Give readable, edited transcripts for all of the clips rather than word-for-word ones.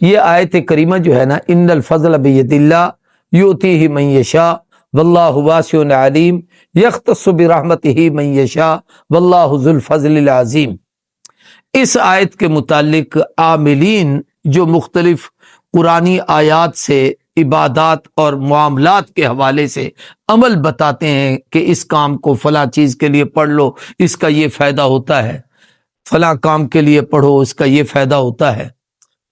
یہ آیت کریمہ جو ہے نا، ان الفضل بید اللہ یؤتیہ من یشاء واللہ واسع علیم یختص برحمتہ من یشاء واللہ ذو الفضل العظیم، اس آیت کے متعلق عاملین جو مختلف قرآنی آیات سے عبادات اور معاملات کے حوالے سے عمل بتاتے ہیں کہ اس کام کو فلاں چیز کے لیے پڑھ لو، اس کا یہ فائدہ ہوتا ہے، فلاں کام کے لیے پڑھو، اس کا یہ فائدہ ہوتا ہے،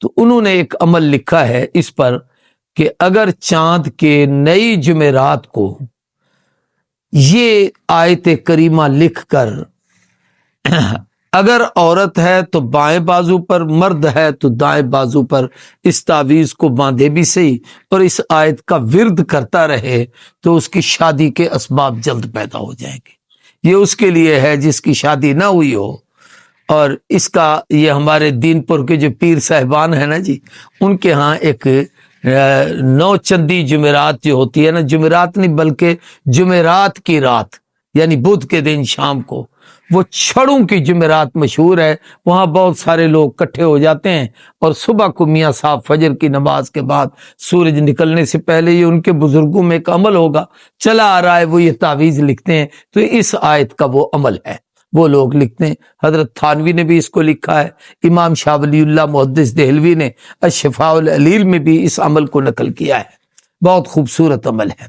تو انہوں نے ایک عمل لکھا ہے اس پر کہ اگر چاند کے نئی جمعرات کو یہ آیت کریمہ لکھ کر اگر عورت ہے تو بائیں بازو پر، مرد ہے تو دائیں بازو پر اس تعویذ کو باندھے بھی صحیح اور اس آیت کا ورد کرتا رہے تو اس کی شادی کے اسباب جلد پیدا ہو جائیں گے۔ یہ اس کے لیے ہے جس کی شادی نہ ہوئی ہو، اور اس کا یہ ہمارے دین پور کے جو پیر صاحبان ہیں نا جی، ان کے ہاں ایک نو چندی جمعرات جو ہوتی ہے نا، جمعرات نہیں بلکہ جمعرات کی رات یعنی بدھ کے دن شام کو، وہ چھڑوں کی جمعرات مشہور ہے، وہاں بہت سارے لوگ اکٹھے ہو جاتے ہیں اور صبح کو میاں صاحب فجر کی نماز کے بعد سورج نکلنے سے پہلے یہ ان کے بزرگوں میں ایک عمل ہوگا چلا آ رہا ہے، وہ یہ تعویذ لکھتے ہیں، تو اس آیت کا وہ عمل ہے، وہ لوگ لکھتے ہیں۔ حضرت تھانوی نے بھی اس کو لکھا ہے، امام شاہ ولی اللہ محدث دہلوی نے الشفاء العلیل میں بھی اس عمل کو نقل کیا ہے، بہت خوبصورت عمل ہے۔